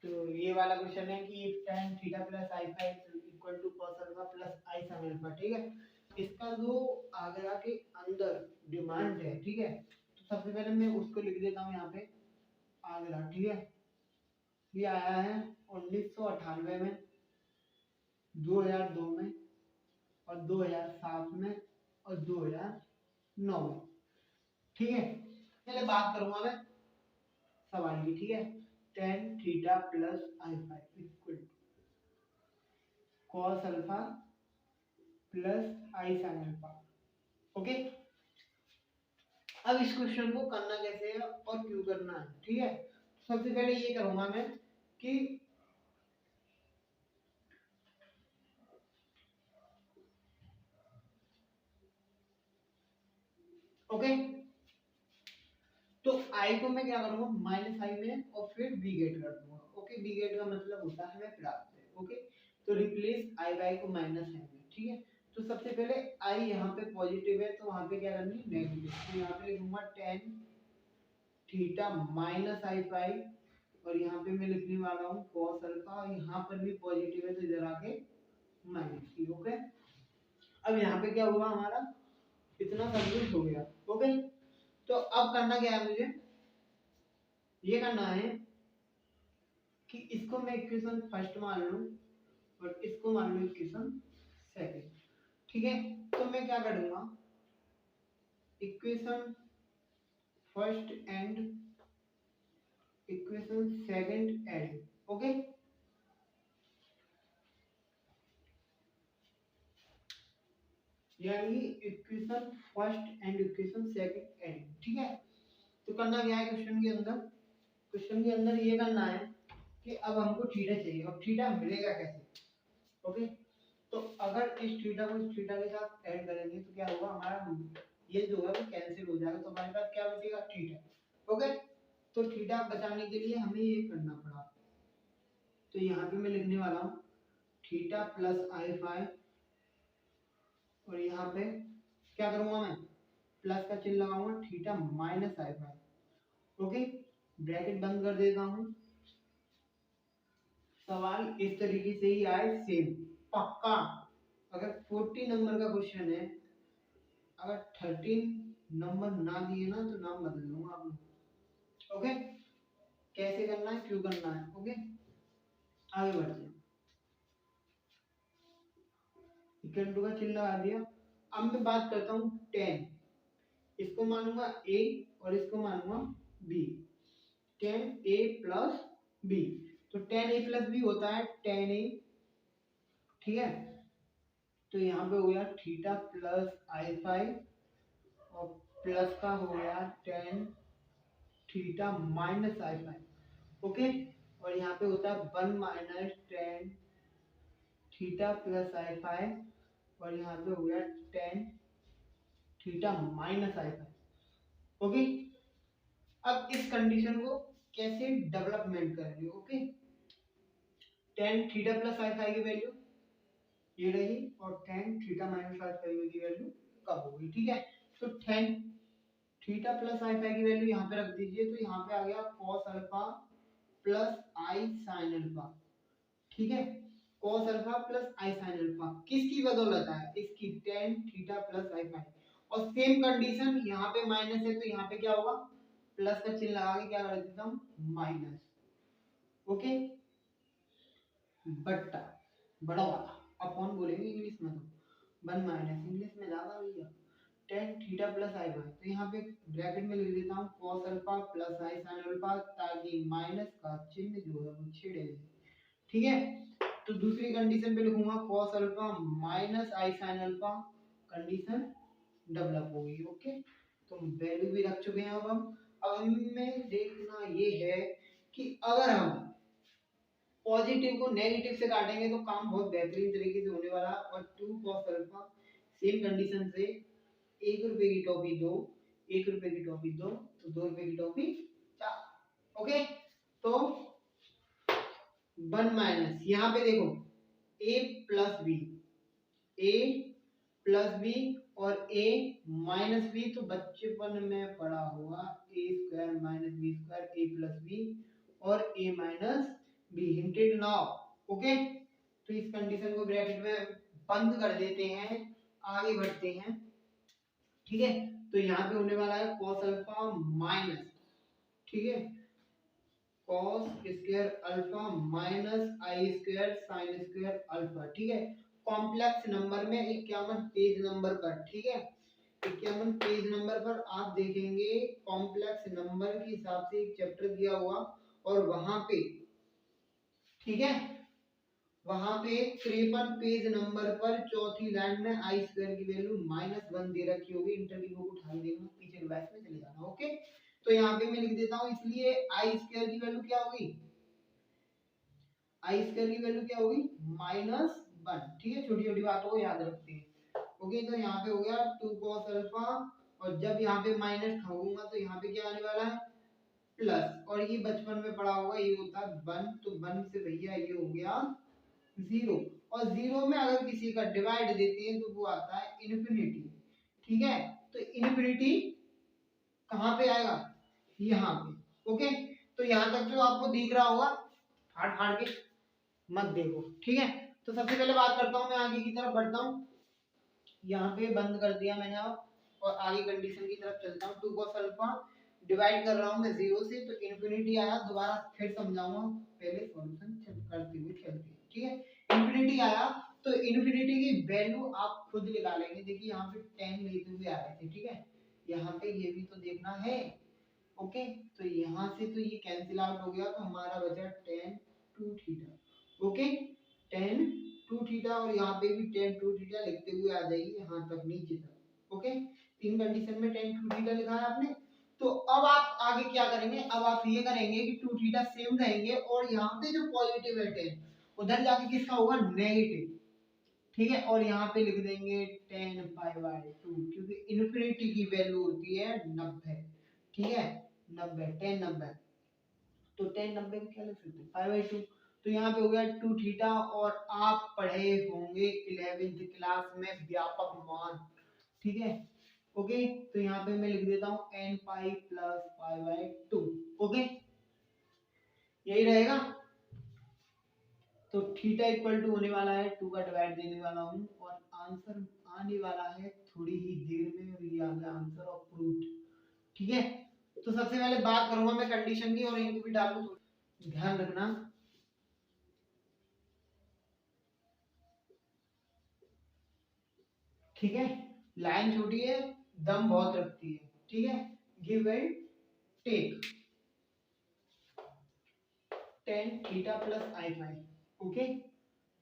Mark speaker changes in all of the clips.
Speaker 1: तो ये वाला क्वेश्चन है कि tan theta plus i five equal to cos alpha plus i sin alpha, ठीक है। इसका जो आगरा के अंदर डिमांड है, ठीक है, तो सबसे पहले मैं उसको लिख देता हूँ यहाँ पे आगरा, ठीक है। ये आया है 1998 में, 2002 में और 2007 में और 2009 में, ठीक है। पहले बात करूंगा मैं सवाल की, ठीक है। tan theta plus i five equal to cos alpha plus i sin alpha, okay. अब इस क्वेश्चन को करना कैसे है और क्यों करना है, ठीक है। सबसे पहले ये करूंगा मैं कि ओके, तो आई को मैं क्या करूंगा माइनस आई में और फिर बी गेट कर दूंगा, ओके। बी गेट का मतलब होता है हमें प्राप्त है, ओके। तो रिप्लेस आई बाई को माइनस है में, ठीक है। तो सबसे पहले आई यहाँ पे पॉजिटिव है तो वहां पे क्या करनी है नेगेटिव, तो यहाँ पे लिखूंगा tan theta minus i five और यहाँ पे मैं लिखने वाला हूँ cos अल्फा, यहाँ पर भी पॉजिटिव है तो इधर आके माइनस की, ओके। अब यहाँ पे क्या हुआ हमारा इतना सब हो गया, ओके। तो अब करना क्या है मुझे, ये करना है कि इसको मैं इक्वेशन फर्स्ट मान लूं और इसको मान लूं इक्वेशन सेकंड, ठीक है। तो मैं क्या करूंगा equation first and equation second and, okay. यानी equation first and equation second and, ठीक है। तो करना क्या है क्वेश्चन के अंदर ये करना है कि अब हमको थीटा चाहिए और थीटा मिलेगा कैसे, ओके। तो अगर इस थीटा को इस थीटा के साथ ऐड करेंगे तो क्या होगा हमारा ये जो है वो कैंसिल हो जाएगा, तो हमारे पास क्या बचेगा थीटा, ओके। तो थीटा बचाने के लिए हमें ये करना पड़ा, तो यहाँ पे मैं लिखने वाला हूँ थीटा प्लस आई फाइव और यहाँ पे क्या करूंगा मैं प्लस का चिन्ह लगाऊंगा theta minus i five, okay. Bracket बंद कर देता हूँ। सवाल इस तरीके से ही आए सेम पक्का। अगर 40 नंबर का क्वेश्चन है, अगर 13 नंबर ना दिए ना तो नाम बदल दूंगा आप लोग, ओके। कैसे करना है क्यों करना है, ओके। आगे बढ़ते हैं, इक्वल टू का चिन्ह लगा दिया। अब मैं बात करता हूँ 10, इसको मानूंगा a और इसको मानूंगा b, 10a प्लस b। तो 10a प्लस b होता है 10a, ठीक है। तो यहाँ पे हो गया थीटा प्लस आई फाइव और प्लस का हो गया 10 theta minus i five, okay. और यहाँ पे होता है 1 minus 10 theta plus i five और यहाँ पे हो गया 10 theta minus i five, okay. अब इस कंडीशन को कैसे डेवलपमेंट करेंगे, okay. 10 theta plus i five की वैल्यू ये रही और 10 थीटा माइनस आई फाइव की वैल्यू कब होगी, ठीक है। तो 10 थीटा प्लस आई फाइव की वैल्यू यहाँ पे रख दीजिए, तो यहाँ पे आ गया cos alpha plus i sin alpha, ठीक है। cos alpha plus i sin alpha किसकी बदौलत है इसकी tan theta plus i five. और सेम कंडीशन यहाँ पे माइनस है तो यहाँ पे क्या होगा प्लस का चिन्ह लगा के क्या कर देता हूँ माइनस, ओके। बट्टा बड़ा वाला अपॉन बोलेंगे इंग्लिश में, तो 1 माइनस इंग्लिश में ज्यादा भैया 10 थीटा प्लस आई बाय, तो यहाँ पे ब्रैकेट में लिख देता हूँ cos alpha plus i sin alpha ताकि माइनस का चिन्ह जो है वो छिड़े, ठीक है। तो दूसरी कंडीशन पे लिखूंगा cos अल्फा माइनस आई sin अल्फा, कंडीशन डेवलप होगी, ओके। तो वैल्यू भी रख चुके हैं। अब हमें देखना ये है कि अगर हम पॉजिटिव को नेगेटिव से काटेंगे तो काम बहुत बेहतरीन तरीके से होने वाला। और 2 cos अल्फा सेम कंडीशन से 1 रुपए की टॉफी 2, 1 रुपए की टॉफी 2, तो 2 रुपए की टॉफी 4, ओके। तो 1 माइनस यहाँ पे देखो a plus b, a plus b और a माइनस बी, तो बच्चेपन में पढ़ा हुआ a square minus b square a plus b और a minus b hinted now. Okay, तो इस कंडीशन को ब्रैकेट में बंद कर देते हैं, आगे बढ़ते हैं। ठीक है, तो यहाँ पे होने वाला है cos अल्फा माइनस, ठीक है, cos स्क्वायर अल्फा माइनस आई स्क्वायर साइन स्क्वायर अल्फा। ठीक है, कॉम्प्लेक्स नंबर में 51 पेज नंबर पर, ठीक है, 51 पेज नंबर पर आप देखेंगे कॉम्प्लेक्स नंबर के हिसाब से एक चैप्टर दिया हुआ, और वहां पे, ठीक है, वहां पे 53 पेज नंबर पर चौथी लाइन में आई स्क्वायर की वैल्यू -1 दे रखी होगी। इंटर की बुक उठा के देखना, पीछे के बैच में चले जाना। ओके, तो यहाँ पे मैं लिख देता हूँ, इसलिए आई स्क्वायर की वैल्यू क्या होगी, आई स्क्वायर की वैल्यू क्या होगी -1। ठीक है, छोटी छोटी बातों को याद रखते हैं। ओके, तो यहाँ पे हो गया 2 cos अल्फा, और जब यहाँ पे माइनस खाऊंगा तो यहाँ पे क्या आने वाला है प्लस, और ये बचपन में पढ़ा होगा, ये होता है 1, तो 1 से भैया ये हो गया 0, और 0 में अगर किसी का डिवाइड देते हैं तो वो आता है इन्फिनिटी। ठीक है, तो इन्फिनिटी कहाँ पे आएगा, यहाँ पे। ओके, तो यहाँ तक जो आपको दिख रहा होगा, फाड़ फाड़ के मत देखो। ठीक है, तो सबसे पहले बात करता हूँ, मैं आगे की तरफ बढ़ता हूँ, यहाँ पे बंद कर दिया मैंने अब, और आगे कंडीशन की तरफ चलता हूँ। 2 cos अल्फा डिवाइड कर रहा हूँ मैं 0 से, तो इन्फिनिटी आया, दोबारा फिर समझाऊंगा, पहले सॉल्यूशन करते हुए चलते हैं। ठीक है, इन्फिनिटी आया, तो इन्फिनिटी की वैल्यू आप खुद निकालेंगे। देखिए यहाँ पे 10 लेते हुए आ रहे थे, ठीक है, यहाँ पे ये भी तो देखना है। ओके, तो यहाँ से तो ये कैंसिल आउट हो गया, तो हमारा बचा 10 2 थीटा। ओके, 10 2 थीटा, और यहाँ पे भी 10 2 थीटा लिखते हुए आ जाइए यहाँ तक नीचे तक। ओके, तीन कंडीशन में 10 2 थीटा लिखा है आपने। तो अब आप आगे क्या करेंगे, अब आप ये करेंगे कि 2 थीटा सेम रहेंगे, और यहाँ पे जो पॉजिटिव है 10, उधर जाके किसका होगा नेगेटिव। ठीक है, और यहाँ पे लिख देंगे 10 पाई/2, क्योंकि इन्फिनिटी की वैल्यू होती है 90। ठीक है, 90 10 90, तो 10 90 को क्या लिख सकते हैं पाई/2। तो यहाँ पे हो गया 2 थीटा, और आप पढ़े होंगे 11th क्लास में व्यापक मान। ठीक है, ओके, तो यहाँ पे मैं लिख देता हूँ n पाई प्लस पाई/2। ओके, यही रहेगा। तो थीटा इक्वल टू होने वाला है 2 का डिवाइड देने वाला हूँ, और आंसर आने वाला है थोड़ी ही देर में, और ये आ गया आंसर ऑफ प्रूफ। ठीक है, तो सबसे पहले बात करूंगा मैं कंडीशन की, और इनको भी डालू, ध्यान रखना। ठीक है, लाइन छोटी है, दम बहुत रखती है। ठीक है, give and take, 10 theta plus i5। Okay,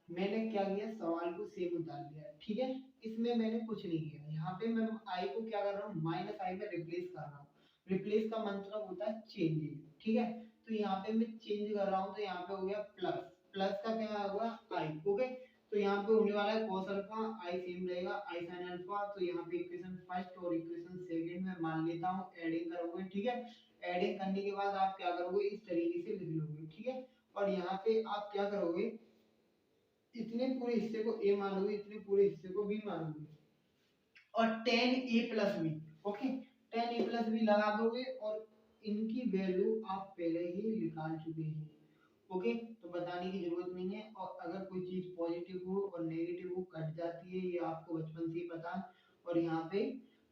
Speaker 1: मैंने क्या किया, सवाल को सेम उतार दिया। ठीक है, इसमें मैंने कुछ नहीं किया, यहाँ पे मैं आई को क्या कर रहा हूँ माइनस आई में रिप्लेस कर रहा हूँ। रिप्लेस का मतलब होता है चेंजिंग। ठीक है, तो यहाँ पे मैं चेंज कर रहा हूँ, तो यहाँ पे हो गया प्लस, प्लस का क्या होगा आई। ओके, तो यहाँ पे होने वाला है cos अल्फा, आई सेम रहेगा, आई sin अल्फा। तो यहाँ पे इक्वेशन फर्स्ट और इक्वेशन सेकंड में मान लेता हूँ, एडिंग करोगे। ठीक है, एडिंग करने के बाद आप क्या करोगे, इस तरीके से लिख लोगे। ठीक है, और यहाँ पे आप क्या करोगे, इतने पूरे हिस्से को a मानोगे, इतने पूरे हिस्से को b मानोगे, और 10a plus b। Okay, 10a plus b लगा दोगे, और इनकी वैल्यू आप पहले ही निकाल चुके हैं। ओके, तो बताने की जरूरत नहीं है, और अगर कोई चीज पॉजिटिव हो और नेगेटिव हो कट जाती है, ये आपको बचपन से ही पता। और यहाँ पे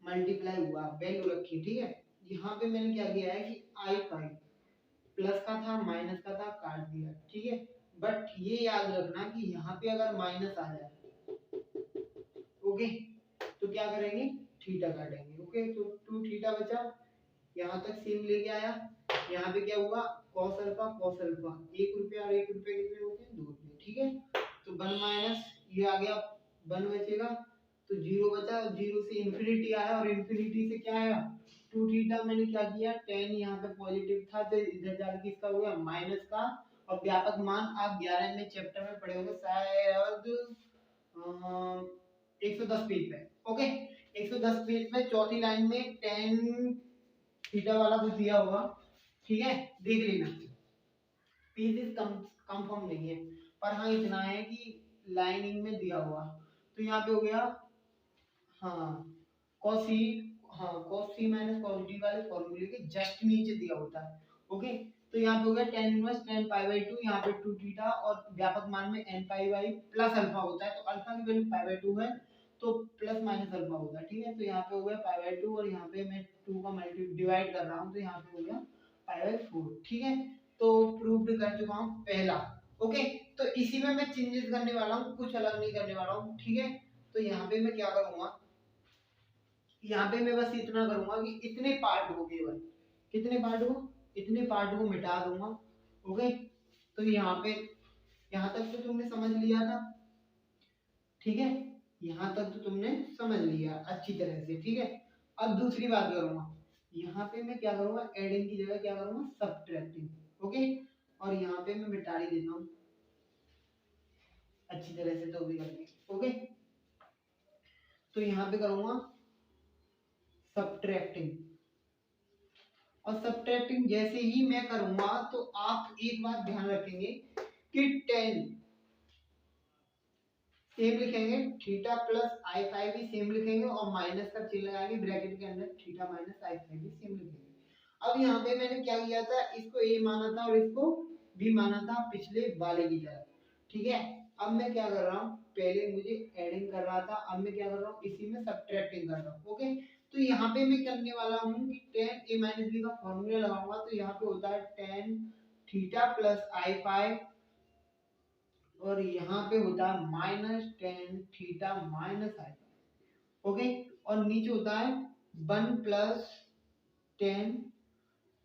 Speaker 1: मल्टीप्लाई हुआ, वैल्यू रखी। ठीक है, यहाँ पे मैंने क्या किया है कि i5 प्लस का था माइनस का था, काट दिया। ठीक है, बट ये याद रखना कि यहाँ पे अगर माइनस आ जाए, ओके, तो क्या करेंगे, थीटा काटेंगे। ओके, तो 2 थीटा बचा, यहाँ तक सेम लेके आया। यहाँ पे क्या हुआ, cos अल्फा 1 रुपया, और 1 रुपये कितने होते हैं 2 रुपये। ठीक है, तो 1 माइनस ये आ गया 1 बचेगा, तो 0 बचा, 0 से इन्फिनिटी आया, और इन्फिनिटी से क्या आया 2 थीटा। मैंने क्या किया, 10 यहाँ पे पॉजिटिव था, तो इधर जाके किसका हुआ माइनस का। और व्यापक मान आप 11 में चैप्टर में पढ़े होंगे शायद 110 पेज पे। ओके, 110 पेज पे चौथी लाइन में 10 थीटा वाला कुछ दिया होगा। ठीक है, देख लेना, पेजेस कंफर्म नहीं है, पर हाँ इतना है कि लाइनिंग में दिया हुआ। तो यहाँ पे हो गया, हाँ cos c, हाँ cos c minus cos d वाले फॉर्मूले के जस्ट नीचे दिया होता है। ओके, तो यहाँ पे हो गया tan inverse tan pi by 2, यहाँ पे 2 थीटा और व्यापक मान में n pi by plus alpha होता है, तो अल्फा की वैल्यू पाई बाई 2 है तो प्लस माइनस अल्फा होगा, ठीक है। तो यहाँ पे हो गया पाई बाई 2 और यहाँ पे मैं 2 का मल्टी डिवाइड कर रहा हूँ तो यहाँ पे हो गया पाई बाई 4, ठीक है। तो प्रूव्ड कर चुका हूँ पहला। ओके, तो इसी में मैं चेंजेस करने वाला हूँ, कुछ अलग नहीं करने वाला हूँ, ठीक है। तो यहाँ पे मैं क्या करूंगा, यहाँ पे मैं बस इतना करूंगा कि इतने पार्ट हो केवल, कितने पार्ट हो, इतने पार्ट को मिटा दूंगा। ओके, तो यहाँ पे यहाँ तक तो तुमने समझ लिया था, ठीक है। यहाँ तक तो तुमने समझ लिया अच्छी तरह से, ठीक है। अब दूसरी बात करूंगा, यहाँ पे मैं क्या करूंगा, एडिंग की जगह क्या करूंगा, सब्ट्रैक्टिंग। ओके, और यहाँ पे मैं मिटा ही देता हूँ अच्छी तरह से, तो भी करके। ओके, तो यहाँ पे करूंगा सब्ट्रैक्टिंग, और सब्ट्रैक्टिंग जैसे ही मैं करूंगा तो आप एक बात ध्यान रखेंगे कि 10 सेम लिखेंगे, थीटा प्लस आई फाइव भी सेम लिखेंगे और माइनस का चिन्ह लगाएंगे ब्रैकेट के अंदर, थीटा माइनस आई फाइव भी सेम लिखेंगे। अब यहाँ पे मैंने क्या किया था, इसको ए माना था और इसको बी माना था पिछले वाले की तरह, ठीक है। अब मैं क्या कर रहा हूँ, पहले मुझे एडिंग कर रहा था, अब मैं क्या कर रहा हूँ, इसी में सब्ट्रैक्टिंग कर रहा हूँ। ओके, तो यहाँ पे मैं करने वाला हूँ कि tan a माइनस बी का फॉर्मूला लगाऊंगा, तो यहाँ पे होता है tan theta plus i five और यहाँ पे होता है minus tan theta minus i five. Okay, और नीचे होता है 1 plus tan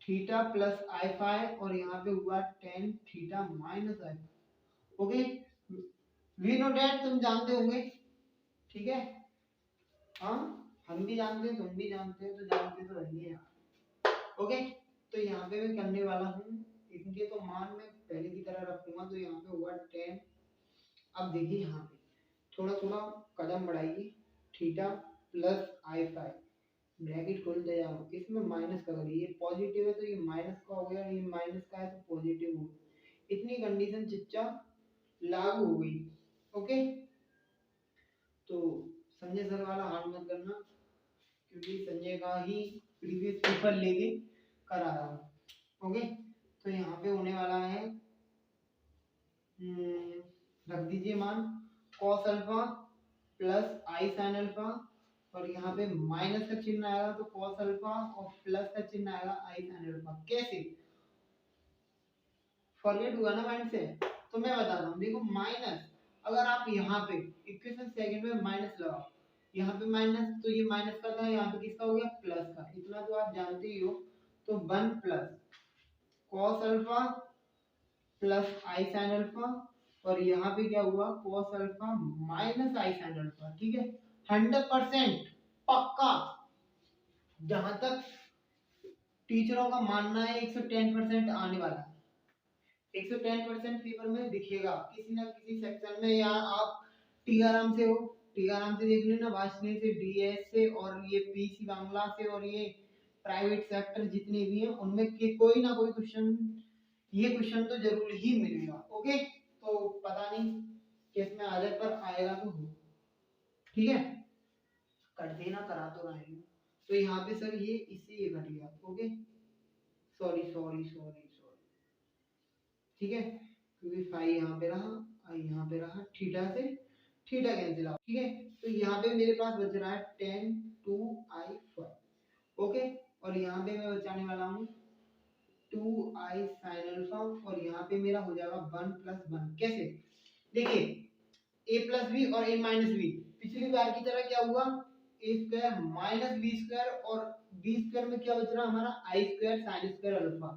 Speaker 1: theta plus i five और यहाँ पे हुआ tan theta minus i five. Okay, we know that, तुम जानते होंगे, ठीक है। हाँ, हम भी जानते हैं, तुम भी जानते हो, तो जानते तो रहेंगे यार। ओके, तो यहाँ पे मैं करने वाला हूँ, इनके तो मान मैं पहले की तरह रखूंगा, तो यहाँ पे हुआ 10। अब देखिए यहाँ पे थोड़ा थोड़ा कदम बढ़ाइए, theta plus i five bracket खोल दे जाओ, इसमें माइनस का करिए, ये पॉजिटिव है तो ये माइनस का हो गया, ये माइनस का है तो पॉजिटिव हो गया, इतनी कंडीशन चिच्चा लागू हो गई। ओके, तो संजय सर वाला हाल मत करना, क्योंकि संजय का ही प्रीवियस पेपर लेके करा रहा हूँ। ओके, तो यहाँ पे होने वाला है, रख दीजिए मान cos अल्फा प्लस आई साइन अल्फा और यहाँ पे माइनस का चिन्ह आएगा तो cos अल्फा और प्लस का चिन्ह आएगा आई साइन अल्फा। कैसे फॉरगेट हुआ ना माइंड से, तो मैं बताता हूँ, देखो माइनस, अगर आप यहाँ पे इक्वेशन सेकंड में माइनस लगाओ, यहाँ पे माइनस, तो ये माइनस का था, यहाँ पे किसका हो गया, प्लस का, इतना तो आप जानते ही हो। तो 1 प्लस cos अल्फा प्लस आई साइन अल्फा और यहाँ पे क्या हुआ, cos अल्फा माइनस आई साइन अल्फा, ठीक है। 100% पक्का, जहां तक टीचरों का मानना है 110% आने वाला है, 110% पेपर में दिखेगा किसी ना किसी सेक्शन में, या आप टीआराम से हो, टीआराम से देख लेना, वाशनी से, डीएस से और ये पीसी बांग्ला से और ये प्राइवेट सेक्टर जितने भी हैं उनमें के कोई ना कोई क्वेश्चन, ये क्वेश्चन तो जरूर ही मिलेगा। ओके, तो पता नहीं किस में आ जाए, पर आएगा तो हो, ठीक है। कर देना, करा तो रहे हैं। तो यहाँ पे सर ये इससे ये घट गया। Okay, sorry sorry sorry sorry, ठीक है, क्योंकि फाई यहाँ पे रहा, आई यहाँ पे रहा, थीटा से थीटा कैंसिल आउट, ठीक है। तो यहाँ पे मेरे पास बच रहा है tan 2i5। ओके, और यहाँ पे मैं बचाने वाला हूँ 2i sin अल्फा और यहाँ पे मेरा हो जाएगा 1 प्लस 1। कैसे, देखिए a प्लस बी और a माइनस बी, पिछली बार की तरह क्या हुआ, a square minus b square और बी स्क्वायर में क्या बच रहा हमारा i square sine square alpha.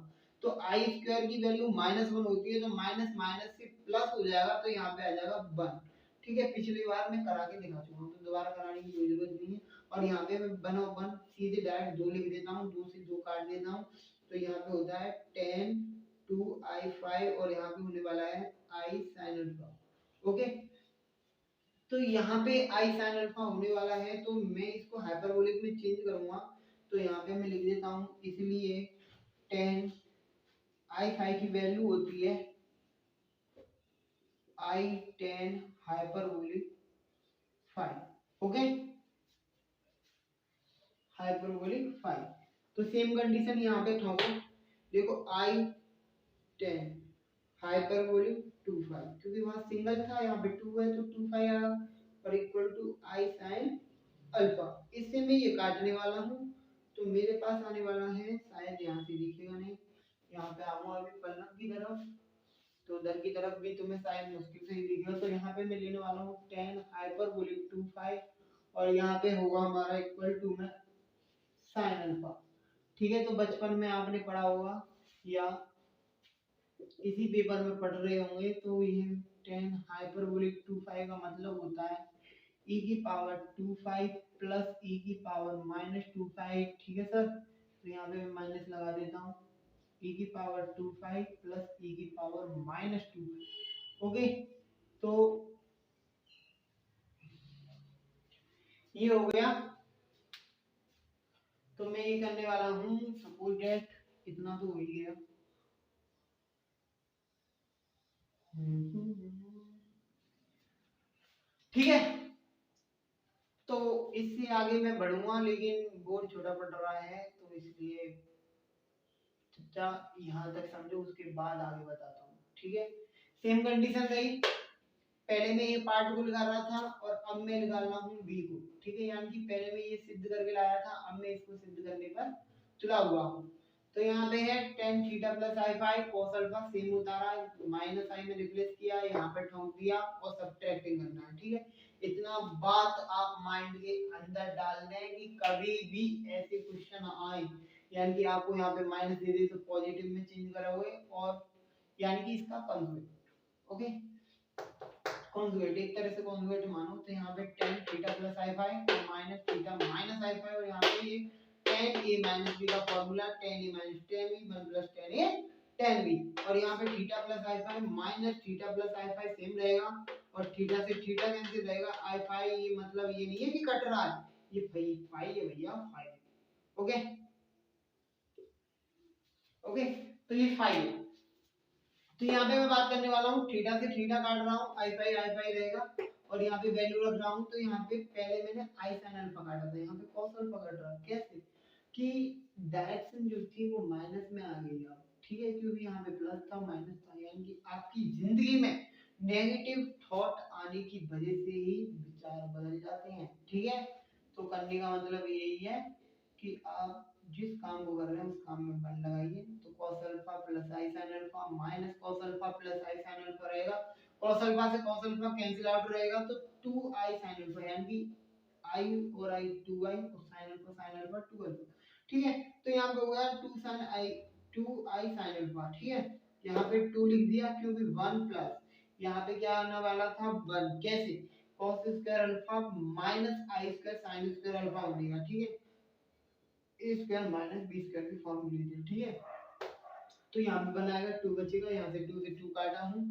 Speaker 1: तो आई स्क्वायर की वैल्यू -1 होती है, तो माइनस माइनस से प्लस हो जाएगा, तो यहाँ पे आ जाएगा 1, ठीक है। पिछली बार मैं करा के दिखा चुका हूँ, तो दोबारा कराने की कोई जरूरत नहीं है। और यहाँ पे मैं 1 और 1 सीधे डायरेक्ट 2 लिख देता हूँ, 2 से 2 काट देता हूँ, तो यहाँ पे होता है tan 2i5 और यहाँ पे होने वाला है आई साइन अल्फा। ओके, तो यहाँ पे आई साइन अल्फा होने वाला है, तो मैं इसको हाइपरबोलिक में चेंज करूंगा, तो यहाँ पे मैं लिख देता हूँ, इसलिए tan i5 की वैल्यू होती है आई tan हाइपरबोलिक 5। ओके, हाइपरबोलिक 5, तो सेम कंडीशन यहाँ पे ठोको, देखो आई 10 हाइपरबोलिक 2 फाई, क्योंकि वहां सिंगल था, यहाँ पे 2 है तो 2 फाई आया और equal to i sine alpha. इससे मैं ये काटने वाला हूँ तो मेरे पास आने वाला है, शायद यहाँ से दिखेगा नहीं, यहाँ पे आऊंगा अभी पलक की तरफ तो उधर की तरफ भी तुम्हें शायद मुश्किल से ही दिखेगा। तो यहाँ पे मैं लेने वाला हूँ 10 हाइपरबोलिक 2 फाई और यहाँ पे होगा हमारा इक्वल टू में साइन अल्फा। ठीक है, तो बचपन में आपने पढ़ा होगा या इसी पेपर में पढ़ रहे होंगे, तो ये 10 हाइपरबोलिक 2 फाई का मतलब होता है e की पावर 2 फाई प्लस e की पावर माइनस 2 फाई। ठीक है सर, तो यहाँ पे मैं माइनस लगा देता हूँ, e की पावर 2 फाई प्लस e की पावर माइनस 2। ओके, तो ये हो गया। तो मैं ये करने वाला हूँ, सपोज डेट इतना तो हो ही गया। ठीक है, तो इससे आगे मैं बढ़ूंगा लेकिन बोर्ड छोटा पड़ रहा है तो इसलिए चर्चा यहाँ तक समझो, उसके बाद आगे बताता हूँ। ठीक है, सेम कंडीशन रही, पहले मैं ये पार्ट को निकाल रहा था और अब मैं निकाल रहा हूँ बी को। ठीक है, यानी कि पहले मैं ये सिद्ध करके लाया था, अब मैं इसको सिद्ध करने पर तुला हुआ हूँ। तो यहाँ पे है tan थीटा प्लस आई फाई cos अल्फा, सेम उतारा, माइनस आई में रिप्लेस किया, यहाँ पे ठोक दिया और सब्ट्रैक्टिंग करना है। ठीक है, इतना बात आप माइंड के अंदर डाल दें कि कभी भी ऐसे क्वेश्चन आए, यानी कि आपको यहाँ पे माइनस दे दे तो पॉजिटिव में चेंज करोगे, और यानी कि इसका कॉन्जुगेट। ओके, कॉन्जुगेट एक तरह से कॉन्जुगेट मानो, तो यहाँ पे tan थीटा प्लस आई फाई माइनस थीटा माइनस आई फाई, और यहाँ पे ये tan a माइनस b का formula tan a minus tan b 1 plus tan a tan b, और यहाँ पे थीटा प्लस आई फाई माइनस थीटा प्लस आई फाई सेम रहेगा, और थीटा से थीटा कैंसिल रहेगा, आई फाई ये मतलब ये नहीं है कि कट रहा है, ये फाई फाई है भैया, फाई। ओके ओके, तो ये फाई है। तो यहाँ पे मैं बात करने वाला हूँ, थीटा से थीटा काट रहा हूँ, आई फाई रहेगा, और यहाँ पे वैल्यू रख रहा हूँ। तो यहाँ पे पहले मैंने आई साइन अल्फा काटा था, यहाँ पे कॉस अल्फा काट रहा हूँ। कैसे कि डायरेक्शन जो थी वो माइनस में आ गई अब। ठीक है, क्योंकि यहाँ पे प्लस था माइनस था, यानी कि आपकी जिंदगी में नेगेटिव थॉट आने की वजह से ही विचार बदल जाते हैं। ठीक है, तो करने का मतलब यही है कि आप जिस काम को कर रहे हैं उस काम में मन लगाइए। तो cos alpha plus i sin alpha minus cos alpha plus i sin alpha रहेगा, cos अल्फा से cos अल्फा कैंसिल आउट रहेगा, तो 2i sin अल्फा, यानी कि i और i 2i और sin अल्फा 2 अल्फा। ठीक है, तो यहाँ पे हो गया 2i sin अल्फा। ठीक है, यहाँ पे 2 लिख दिया क्योंकि 1 प्लस यहाँ पे क्या आने वाला था 1। कैसे, cos स्क्वायर अल्फा माइनस आई स्क्वायर sin स्क्वायर अल्फा बनेगा। ठीक है, ए स्क्वायर माइनस बी स्क्वायर की फॉर्मूले दी। ठीक है, तो यहाँ पे बनाएगा 2 बचेगा, यहाँ से 2 से 2 काटा हूँ,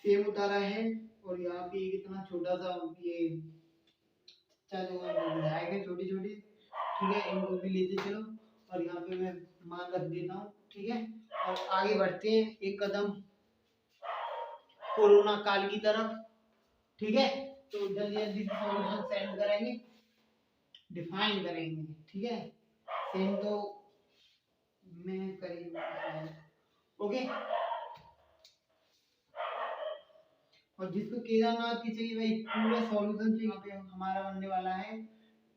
Speaker 1: सेम उतारा है, और यहाँ पे कितना छोटा सा ये चलो बनाएगा छोटी छोटी। ठीक है, इनको भी लेते चलो, और यहाँ पे मैं मान रख देता हूँ। ठीक है, और आगे बढ़ते हैं एक कदम कोरोना काल की तरफ। ठीक है, तो जल्दी जल्दी से सॉल्यूशन सेंड करेंगे, डिफाइन करेंगे। ठीक है, सेंड तो मैं करीब ओके, और जिसको केदारनाथ की चाहिए भाई पूरा सॉल्यूशन चाहिए, यहाँ पे हमारा बनने वाला है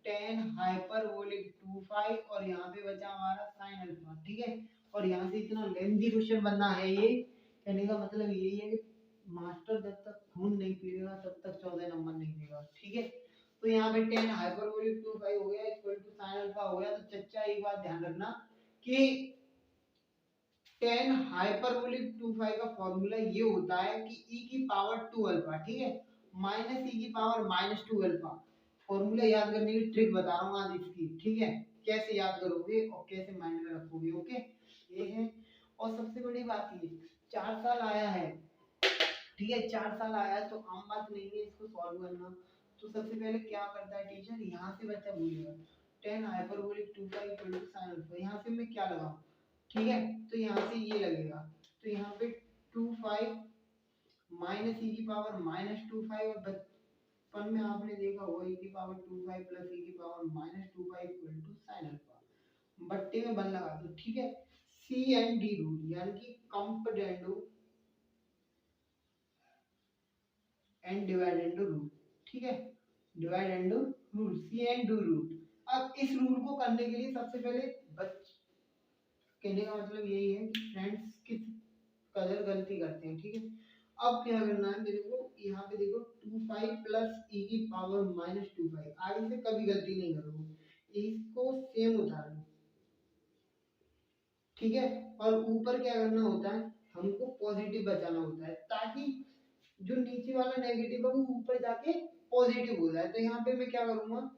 Speaker 1: tan हाइपरबोलिक 2 फाई, और यहाँ पे बचा हमारा sin अल्फा। ठीक है, और यहाँ से इतना लेंथी क्वेश्चन बनना है, ये कहने का मतलब यही है कि मास्टर जब तक खून नहीं पीएगा तब तक 14 नंबर नहीं देगा। ठीक है, तो यहाँ पे tan हाइपरबोलिक 2 फाई हो गया इक्वल टू sin अल्फा हो गया। तो चच्चा एक बात ध्यान रखना कि tan हाइपरबोलिक 2 फाई का फॉर्मूला ये होता है कि e की पावर 2 अल्फा, ठीक है, माइनस e की पावर माइनस 2 अल्फा। फॉर्मूला याद करने की ट्रिक बता रहा हूँ आज इसकी। ठीक है, कैसे याद करोगे और कैसे माइंड में रखोगे। ओके, ये है। और सबसे बड़ी बात ये 4 साल आया है, ठीक है, 4 साल आया है तो आम बात नहीं है इसको सॉल्व करना। तो सबसे पहले क्या करता है टीचर, यहाँ से बच्चा भूलेगा tan hyperbolic 2 phi equal to sin alpha, यहाँ से मैं क्या लगाऊं। ठीक है, तो यहाँ से ये लगेगा, तो यहाँ पे 2 फाई माइनस ई की पावर माइनस 2 फाई, और बचपन में आपने देखा होगा ई की पावर 2 फाई प्लस ई की power minus 2 phi equal to sine alpha, बट्टे में बन लगा दो। ठीक है, सी एंड डी रूल, यानी कि कंपेरेंडो एंड डिवाइडेंडो रूल, ठीक है, divide and rule, see and do rule. अब इस रूल को करने के लिए सबसे पहले कहने का मतलब यही है कि फ्रेंड्स किस कदर गलती करते हैं, ठीक है। अब क्या करना है मेरे को, यहाँ पे देखो 25 प्लस ई की पावर माइनस 25, आगे से कभी गलती नहीं करोगे, इसको सेम उतार लो, ठीक है। और ऊपर क्या करना होता है, हमको पॉजिटिव बचाना होता है, ताकि जो नीचे वाला नेगेटिव है वो ऊपर जाके पॉजिटिव हो जाए। तो यहाँ पे मैं क्या करूंगा,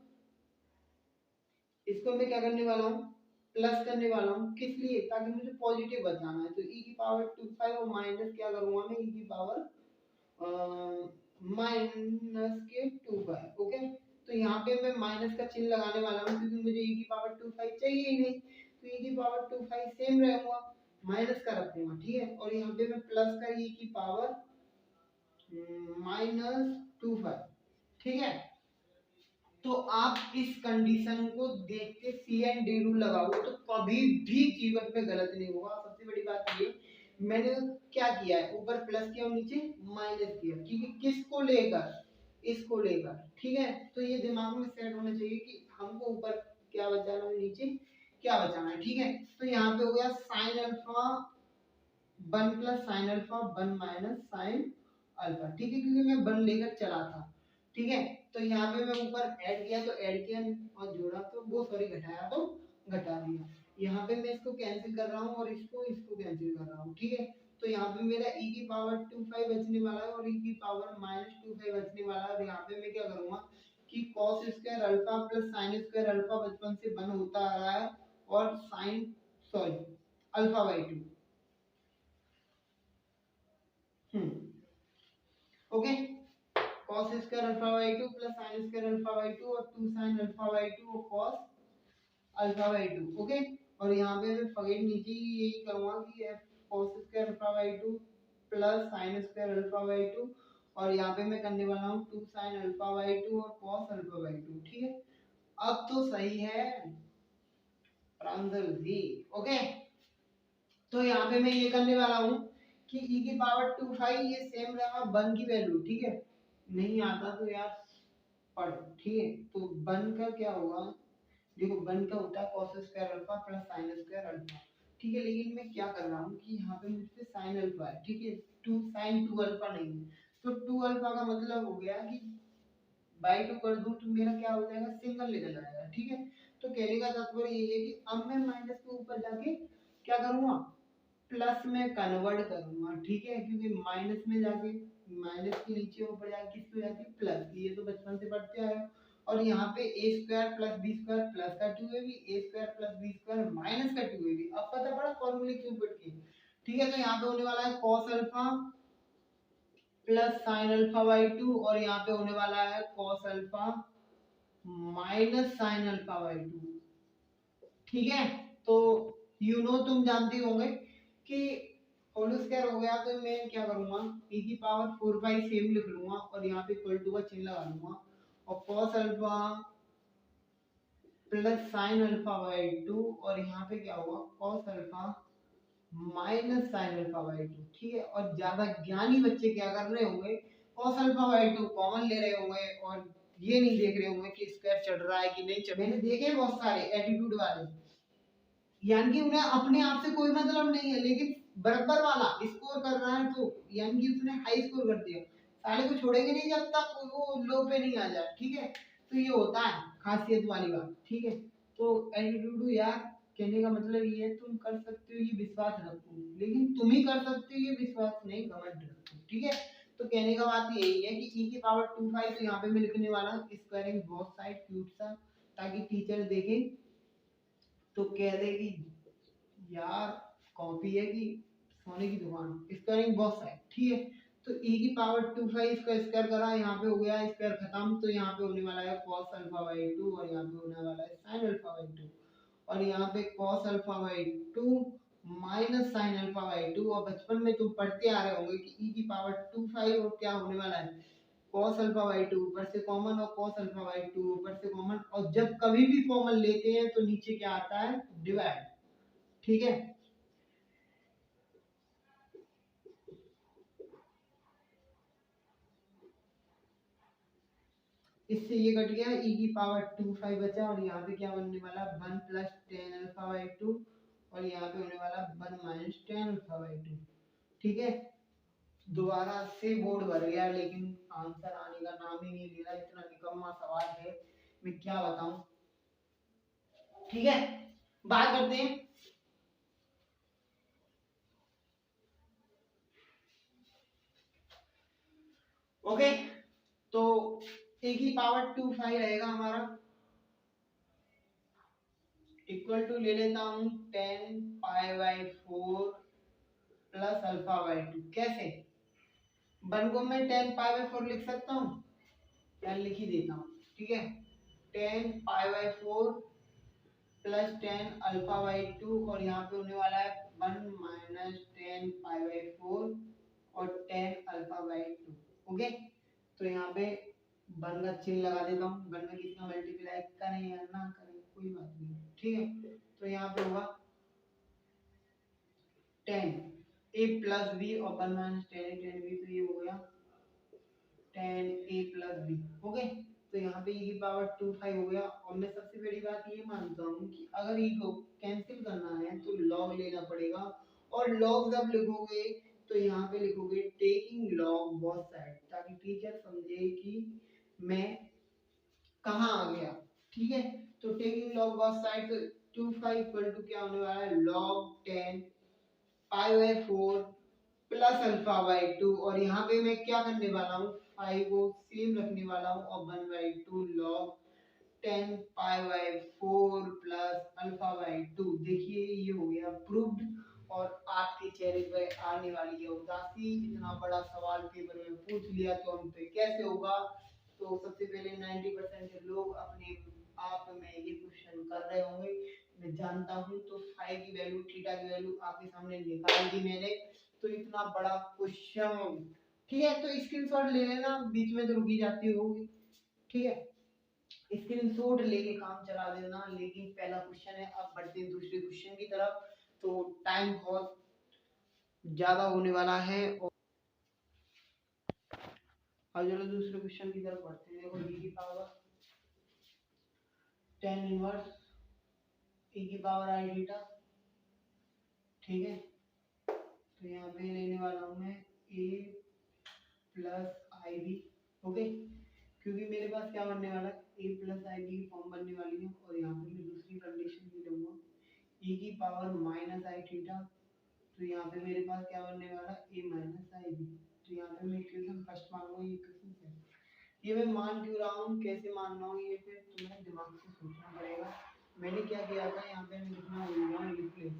Speaker 1: इसको मैं क्या करने वाला हूँ, प्लस करने वाला हूँ, किस लिए, ताकि मुझे पॉजिटिव बचाना है। तो e की पावर 25 और माइनस क्या करूंगा मैं, e की पावर माइनस के 25, ओके। तो यहाँ पे मैं माइनस का चिन्ह लगाने वाला हूँ, क्योंकि मुझे e की पावर 25 चाहिए ही नहीं, तो e की पावर 25 सेम रहेगा, माइनस का रखूंगा, ठीक है। और यहाँ पे मैं प्लस का e की पावर माइनस 25, ठीक है। तो आप इस कंडीशन को देख के सी एंड डी रूल लगाओगे तो कभी भी जीवन में गलत नहीं होगा। सबसे बड़ी बात ये, मैंने क्या किया है, ऊपर प्लस किया और नीचे माइनस किया, ठीक है, किसको लेकर, इसको लेकर, ठीक है। तो ये दिमाग में सेट होना चाहिए कि हमको ऊपर क्या बचाना है, नीचे क्या बचाना है, ठीक है। तो यहाँ पे हो गया sine alpha 1 plus sine alpha 1 minus sine alpha, ठीक है, क्योंकि मैं 1 लेकर चला था, ठीक है। तो यहाँ पे मैं ऊपर ऐड किया तो ऐड किया, और जोड़ा तो वो सॉरी घटाया तो घटा दिया। यहाँ पे मैं इसको कैंसिल कर रहा हूँ और इसको इसको कैंसिल कर रहा हूँ, ठीक है। तो यहाँ पे मेरा e की पावर 25 बचने वाला है और e की पावर माइनस 25 बचने वाला है। और यहाँ पे मैं क्या करूँगा कि cos square alpha plus sine square alpha बचपन से 1 होता आ रहा है, और sine sorry alpha by 2, okay, cos square alpha by 2 plus sin square alpha by 2 और 2 sin अल्फा बाई 2 और cos अल्फा बाई 2, ओके। और यहाँ पे मैं फॉरगेट नीचे ही यही करूँगा कि cos square alpha by 2 plus sin square alpha by 2, और यहाँ पे मैं करने वाला हूँ 2 sin अल्फा बाई 2 और cos अल्फा बाई 2, ठीक है। अब तो सही है प्रांजल जी, ओके। तो यहाँ पे मैं ये करने वाला हूँ कि e की पावर 25 ये सेम रहा 1 की वैल्यू, ठीक है। नहीं आता तो यार पढ़, ठीक है। तो 1 का क्या होगा, देखो 1 का होता है cos square alpha plus sin square alpha, ठीक है। लेकिन मैं क्या कर रहा हूँ कि यहाँ पे मुझसे sin अल्फा है, ठीक है, 2 sin 2 अल्फा नहीं है। तो 2 अल्फा का मतलब हो गया कि बाई 2 कर दूं तो मेरा क्या हो जाएगा, सिंगल निकल जाएगा, ठीक है। तो कहने का तात्पर्य ये है कि अब मैं माइनस के ऊपर जाके क्या करूंगा, प्लस में कन्वर्ट करूंगा, ठीक है, क्योंकि माइनस में जाके माइनस के नीचे ऊपर जाके किस पे जाती है, प्लस, ये तो बचपन से पढ़ते आए हो। और यहाँ पे A square plus B square plus का 2ab, A square plus B square minus का 2ab, अब पता पड़ा फॉर्मूले के ऊपर के, ठीक है। तो यहाँ पे होने वाला है cos alpha plus sine alpha by 2, और यहाँ पे होने वाला है cos alpha minus sine alpha by 2, ठीक है। तो तुम जानते होंगे कि होल स्क्वायर हो गया, तो मैं क्या करूंगा, e की पावर 4 बाई सेम लिख लूंगा और यहाँ पे इक्वल टू का चिन्ह लगा लूंगा, और cos alpha plus sine alpha by 2, और यहाँ पे क्या होगा cos alpha minus sine alpha by 2, ठीक है। और ज्यादा ज्ञानी बच्चे क्या कर रहे होंगे, cos अल्फा बाई 2 कॉमन ले रहे होंगे और ये नहीं देख रहे होंगे कि स्क्वायर चढ़ रहा है कि नहीं चढ़, मैंने देखे बहुत सारे एटीट्यूड वाले, यानी कि उन्हें अपने आप से कोई मतलब नहीं है, लेकिन बराबर वाला स्कोर कर रहा है, तो यानी कि उसने हाई स्कोर कर दिया, साले को छोड़ेंगे नहीं जब तक वो लो पे नहीं आ जाए, ठीक है। तो ये होता है खासियत वाली बात, ठीक है। तो एटीट्यूड यार, कहने का मतलब ये है तुम कर सकते हो ये विश्वास रखो, लेकिन तुम ही कर सकते हो ये विश्वास नहीं, घमंड रखो, ठीक है। तो कहने का बात यही है कि e की पावर 25, तो यहाँ पे मैं लिखने वाला हूँ स्क्वायरिंग बोथ साइड क्यूट सा, ताकि टीचर देखे तो कह दे कि यार कॉपी है कि सोने की दुकान, स्क्वायरिंग बॉक्स है, ठीक है। तो e की पावर 25 इसका स्क्वायर करा, यहाँ पे हो गया स्क्वायर खत्म, तो यहाँ पे होने वाला है cos अल्फा बाई 2 और यहाँ पे होने वाला है sin अल्फा बाई 2, और यहाँ पे cos alpha by 2 minus sin alpha by 2, और बचपन में तुम पढ़ते आ रहे होंगे कि e की पावर 25 और क्या होने वाला है cos अल्फा बाई 2 ऊपर से कॉमन और cos अल्फा बाई 2 ऊपर से कॉमन, और जब कभी भी कॉमन लेते हैं तो नीचे क्या आता है, डिवाइड, ठीक है। इससे ये कट गया, e की पावर 2 5 बचा, और यहाँ पे क्या बनने वाला 1 प्लस टेन अल्फा बाई 2, और यहाँ पे होने वाला 1 माइनस टेन अल्फा बाई 2। ठीक है, दोबारा से बोर्ड भर गया लेकिन आंसर आने का नाम ही नहीं ले रहा, इतना निकम्मा सवाल है, मैं क्या बताऊं। ठीक है, बात करते हैं। ओके, तो ए की पावर 2 5 रहेगा हमारा, इक्वल टू ले लेता हूं 10 pi by 4 plus alpha by 2। कैसे, 1 को मैं 10 पाई बाई 4 लिख सकता हूँ, या लिख ही देता हूँ। ठीक है, 10 pi by 4 plus 10 alpha by 2, और यहाँ पे होने वाला है 1 माइनस 10 पाई बाई 4 और 10 अल्फा बाई 2। ओके, तो यहाँ पे 1 का चिन्ह लगा देता हूँ, 1 में कितना मल्टीप्लाई करें या ना करें कोई बात नहीं। ठीक है, तो यहाँ पे होगा 10 a प्लस बी और 1 माइनस 10 बी, तो ये हो गया 10 a प्लस बी। ओके, तो यहाँ पे e की पावर 2 5 हो गया, और मैं सबसे बड़ी बात ये मानता हूँ कि अगर e को कैंसिल करना है तो log लेना पड़ेगा, और log जब लिखोगे तो यहाँ पे लिखोगे टेकिंग log बोथ साइड, ताकि टीचर समझे कि मैं कहाँ आ गया। ठीक है, तो टेकिंग log बोथ साइड, तो 2 5 इक्वल टू क्या होने वाला है log 10 pi by 4 plus alpha by 2, और यहाँ पे मैं क्या करने वाला हूँ 5 को सेम रखने वाला हूँ, और 1 by 2 log 10 pi by 4 plus alpha by 2। देखिए ये हो गया प्रूव्ड, और आपके चेहरे पर आने वाली है उदासी, इतना बड़ा सवाल पेपर में पूछ लिया तो हम पे कैसे होगा। तो सबसे पहले 90% लोग अपने आप में ये क्वेश्चन कर रहे होंगे, मैं जानता हूँ। तो फाई की वैल्यू, थीटा की वैल्यू आपके सामने निकाल दी मैंने, तो इतना बड़ा क्वेश्चन। ठीक है, तो स्क्रीनशॉट ले लेना, बीच में तो रुकी जाती होगी। ठीक है, स्क्रीनशॉट लेके काम चला देना। लेकिन पहला क्वेश्चन है, अब बढ़ते हैं दूसरे क्वेश्चन की तरफ, तो टाइम बहुत ज्यादा होने वाला है। और अब चलो दूसरे क्वेश्चन की तरफ बढ़ते हैं। देखो e की पावर 10 इनवर्स e की पावर आई थीटा। ठीक है, तो यहाँ पे लेने वाला हूँ मैं a plus i b. Okay, क्योंकि मेरे पास क्या बनने वाला है a प्लस आई बी की फॉर्म बनने वाली है, और यहाँ पे मैं दूसरी कंडीशन भी लूंगा e की पावर माइनस आई थीटा। तो यहाँ पे मेरे पास क्या बनने वाला a माइनस आई बी। तो यहाँ पे मैं इक्वेशन फर्स्ट मानूंगा, ये इक्वेशन सेकंड। ये मैं मान क्यों रहा हूँ, कैसे मान रहा हूँ, ये फिर तुम्हें दिमाग से सोचना पड़ेगा। मैंने क्या किया था, यहाँ पे मैं लिखना भूल गया रिप्लेस।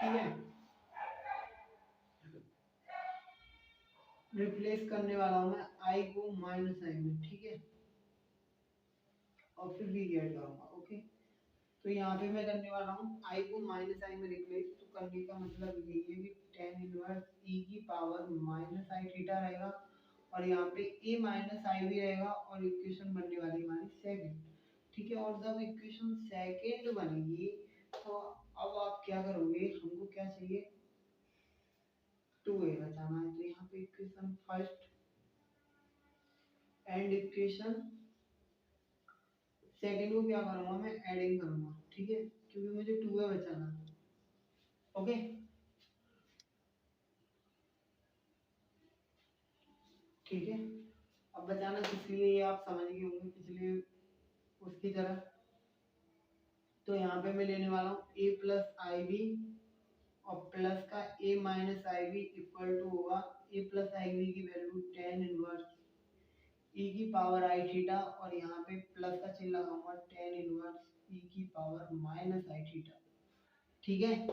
Speaker 1: ठीक है, रिप्लेस करने वाला हूँ मैं आई को माइनस आई में। ठीक है, और फिर भी ऐड करूंगा। ओके, तो यहाँ पे मैं करने वाला हूँ आई को माइनस आई में रिप्लेस। तो करने का मतलब यही है कि टेन इनवर्स ई की पावर माइनस आई थीटा रहेगा, और यहाँ पे ए माइनस आई भी रहेगा, और इक्वेशन बनने वाली हमारी सेकंड। ठीक है, और जब इक्वेशन सेकंड बनेगी तो अब आप क्या करोगे, हमको क्या चाहिए 2a बचाना है। तो यहाँ पे equation first and equation second को क्या करूंगा, मैं एडिंग करूंगा। ठीक है, क्योंकि मुझे 2a बचाना है। ओके, ठीक है, अब बचाना किस लिए ये आप समझ गए होंगे पिछले उसकी तरह। तो यहाँ पे मैं लेने वाला हूँ a प्लस आई बी, और प्लस का a minus i b equal to होगा a प्लस आई बी की वैल्यू टेन इनवर्स e की पावर आई थीटा, और यहाँ पे प्लस का चिन्ह लगाऊंगा टेन इनवर्स e की पावर माइनस आई थीटा। ठीक है,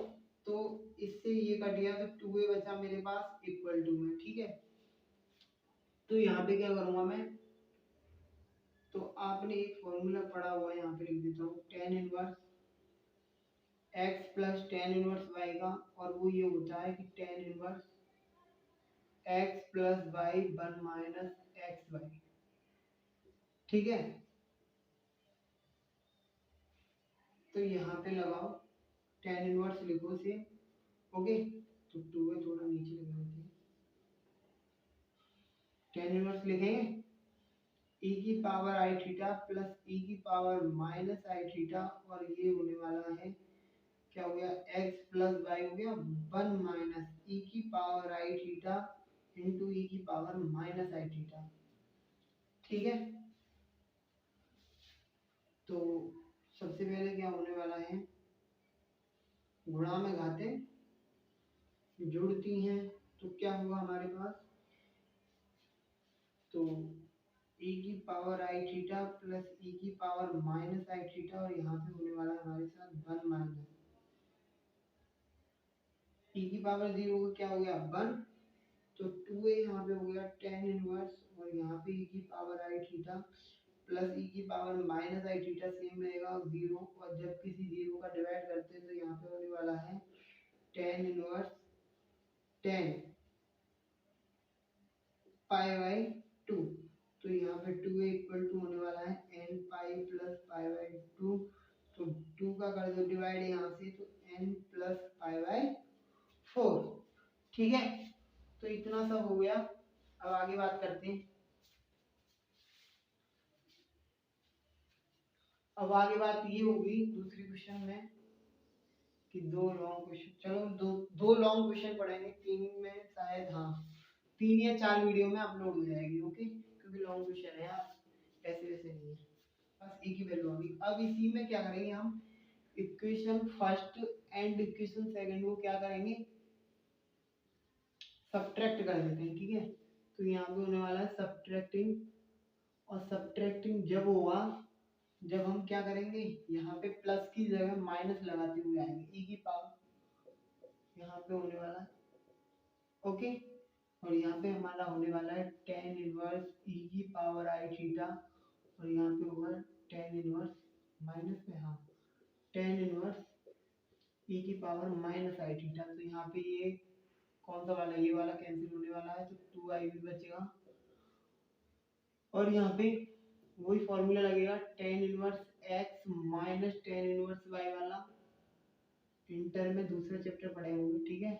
Speaker 1: तो इससे ये कट गया, तो 2a बचा मेरे पास इक्वल टू में। ठीक है, तो यहाँ पे क्या करूंगा मैं, तो आपने एक फॉर्मूला पढ़ा हुआ है, यहाँ पे लिख देता हूँ tan inverse x plus tan inverse y का, और वो ये होता है कि tan inverse x plus y 1 minus x y. ठीक है, तो यहाँ पे लगाओ टेन इनवर्स लिखो से। ओके, तो टू है, थोड़ा नीचे लगा देते हैं। टेन इनवर्स लिखेंगे ई की power i theta plus e की पावर माइनस आई थीटा, और ये होने वाला है क्या हो गया x प्लस वाई हो गया 1 माइनस ई की पावर आई थीटा इंटू ई की पावर माइनस आई थीटा। ठीक है, तो सबसे पहले क्या होने वाला है, गुणा में घातें जुड़ती हैं तो क्या होगा हमारे पास, तो e की power i theta plus e की पावर माइनस आई थीटा, और यहाँ पे होने वाला है हमारे साथ 1 माइनस e की पावर 0 का क्या हो गया 1, तो 2a यहाँ पे हो गया tan इनवर्स, और यहाँ पे e की power i theta plus e की power minus i theta same रहेगा 0, और जब किसी 0 का डिवाइड करते हैं तो यहाँ पे होने वाला है tan इनवर्स 10 पाई बाई 2, तो यहाँ पे 2a इक्वल टू होने वाला है n pi plus pi by 2, तो 2 का कर दो डिवाइड यहाँ से, तो n प्लस पाई बाई 4। ठीक है, तो इतना सब हो गया। अब आगे बात करते हैं, अब आगे बात ये होगी दूसरी क्वेश्चन में कि दो लॉन्ग क्वेश्चन, चलो दो दो लॉन्ग क्वेश्चन पढ़ेंगे, तीन में शायद हाँ 3 या 4 वीडियो में अपलोड हो जाएगी। ओके, क्योंकि लॉन्ग क्वेश्चन है यार, ऐसे वैसे नहीं है, बस एक ही वैल्यू होगी। अब इसी में क्या करेंगे हम, equation first and equation second को क्या करेंगे, सब्ट्रैक्ट कर देते हैं। ठीक है, तो यहाँ पे होने वाला है सब्ट्रैक्टिंग, और सब्ट्रैक्टिंग जब होगा जब हम क्या करेंगे, यहाँ पे प्लस की जगह माइनस लगाते हुए आएंगे, ई की पावर यहाँ पे होने वाला है। ओके, और यहाँ पे हमारा होने वाला है tan इनवर्स ई की पावर आई थीटा, और यहाँ पे होगा tan इनवर्स माइनस में हाँ tan इनवर्स ई की पावर माइनस आई थीटा, तो यहाँ पे ये कौन सा वाला, ये वाला कैंसिल होने वाला है, तो 2i भी बचेगा, और यहाँ पे वही फॉर्मूला लगेगा tan inverse x minus tan inverse y वाला, इंटर में दूसरा चैप्टर पढ़े होंगे। ठीक है,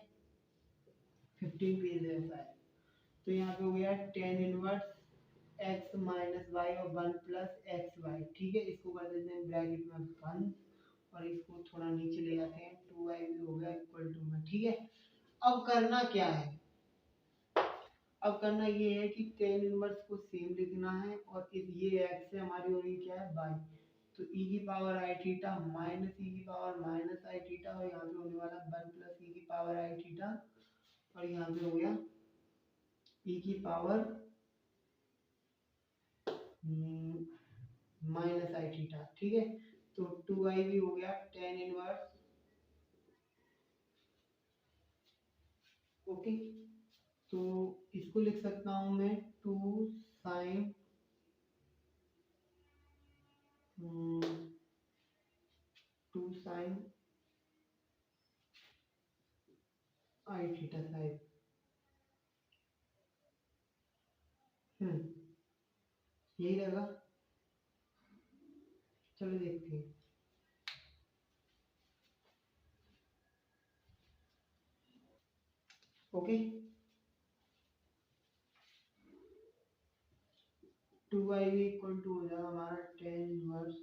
Speaker 1: 15 पेज है ऐसा है, तो यहाँ पे हो गया tan inverse x minus y और 1 प्लस एक्स वाई। ठीक है, इसको कर देते हैं ब्रैकेट में 1, और इसको थोड़ा नीचे ले जाते हैं, 2i भी हो गया इक्वल टू में। ठीक है, अब करना क्या है, अब करना ये है कि tan इनवर्स को सेम लिखना है, और इस ये x से हमारी हो रही क्या है y, तो e की power i theta minus e की पावर माइनस आई थीटा, और यहाँ पे होने वाला 1 प्लस e की पावर आई थीटा, और यहाँ पे हो गया e की पावर माइनस आई थीटा। ठीक है, तो 2i भी हो गया tan इनवर्स। ओके, तो इसको लिख सकता हूँ मैं 2 साइन 2 साइन आई थीटा साइड, यही रहेगा। चलो देखते हैं। ओके, 2i भी इक्वल टू हो जाएगा हमारा tan इनवर्स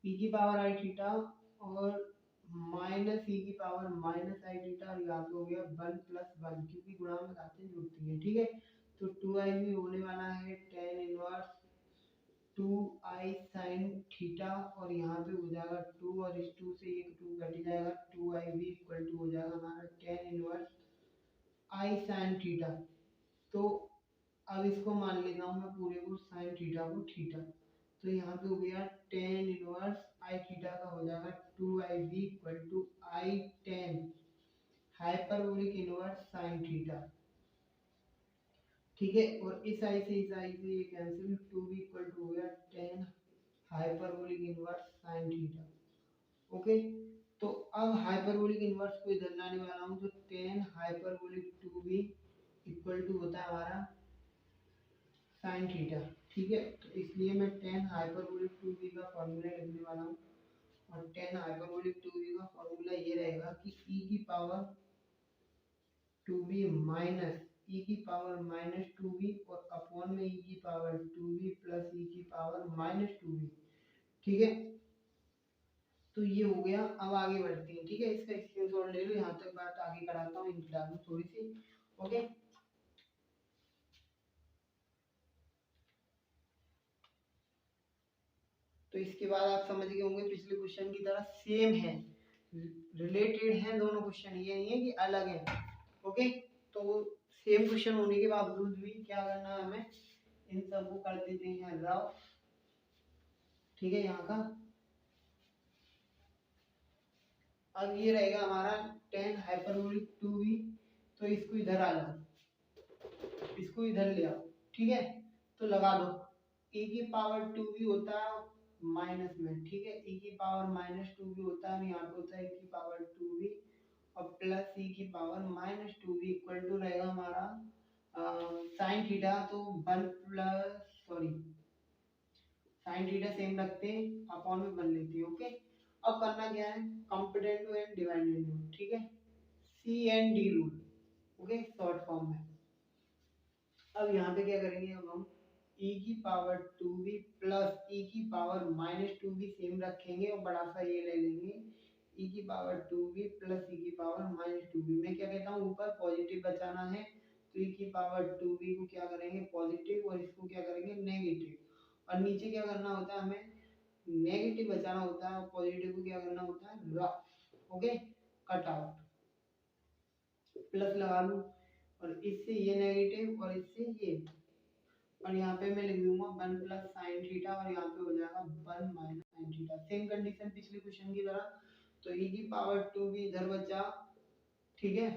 Speaker 1: e की पावर आई थीटा और माइनस e की पावर माइनस आई थीटा, और यहाँ पे हो गया 1 प्लस 1, क्योंकि गुणा में घातें जुड़ती हैं। ठीक है, तो 2i भी होने वाला है tan inverse 2i sin theta, और यहाँ पे हो जाएगा 2, और इस 2 से एक 2 घट जाएगा, 2i भी इक्वल टू हो जाएगा हमारा tan inverse i sin theta. तो अब इसको मान लेता हूँ मैं पूरे को sin थीटा को थीटा, तो यहाँ पे हो गया tan इनवर्स i थीटा का हो जाएगा 2i भी equal to i tan hyperbolic inverse sin theta. ठीक है, और इस i से ये कैंसिल, 2 भी इक्वल टू हो गया tan hyperbolic inverse sin theta. Okay, तो अब हाइपरबोलिक इनवर्स को इधर लाने वाला हूँ, तो tan हाइपरबोलिक 2 भी इक्वल टू होता है हमारा sin थीटा। ठीक है, तो इसलिए मैं tan हाइपरबोलिक 2b का फॉर्मूला लिखने वाला हूँ, और tan हाइपरबोलिक 2b का फॉर्मूला ये रहेगा कि e की पावर 2b माइनस ई की पावर माइनस टू बी और अपॉन में ई की power two b plus e की पावर माइनस टू बी। ठीक है, तो ये हो गया। अब आगे बढ़ते हैं। ठीक है, इसका स्क्रीनशॉट ले लो, यहाँ तक बात आगे कराता हूँ, इनकी डालू थोड़ी सी। ओके, तो इसके बाद आप समझ गए होंगे पिछले क्वेश्चन की तरह सेम है, रिलेटेड हैं दोनों क्वेश्चन, ये नहीं है कि अलग है। ओके, तो सेम क्वेश्चन होने के बावजूद भी क्या करना है हमें, इन सबको कर देते हैं रफ। ठीक है, यहाँ का अब ये रहेगा हमारा टेन हाइपरबोलिक टू बी, तो इसको इधर आ जाओ, इसको इधर ले आओ। ठीक है, तो लगा दो, e की पावर टू भी होता है माइनस में। ठीक है, e की पावर माइनस टू भी होता है, यहाँ पे होता है e की पावर टू भी और प्लस e की पावर माइनस टू भी इक्वल टू रहेगा हमारा साइन थीटा। तो one plus sorry sine theta same रखते हैं, अपॉन में वन लेते हैं। ओके, अब करना क्या है, कंपेरेंट एंड डिवाइडेंड रूल। ठीक है, C and D rule. Okay, short form में। अब यहाँ पे क्या करेंगे, अब हम e की power two b plus e की power minus two b same रखेंगे और बड़ा सा ये ले लेंगे e की power two b plus e की पावर माइनस टू बी। मैं क्या कहता हूँ, ऊपर पॉजिटिव बचाना है तो e की पावर टू बी को क्या करेंगे पॉजिटिव और इसको क्या करेंगे नेगेटिव, और नीचे क्या करना होता है हमें नेगेटिव बचाना होता है और पॉजिटिव को क्या करना होता है rough. Okay, cut out, plus लगा लूं और इससे ये नेगेटिव और इससे ये, और यहाँ पे मैं लिख दूंगा वन प्लस साइन थीटा और यहाँ पे हो जाएगा one minus sine theta. Same condition पिछले क्वेश्चन की तरह, तो e की पावर टू भी इधर बचा। ठीक है,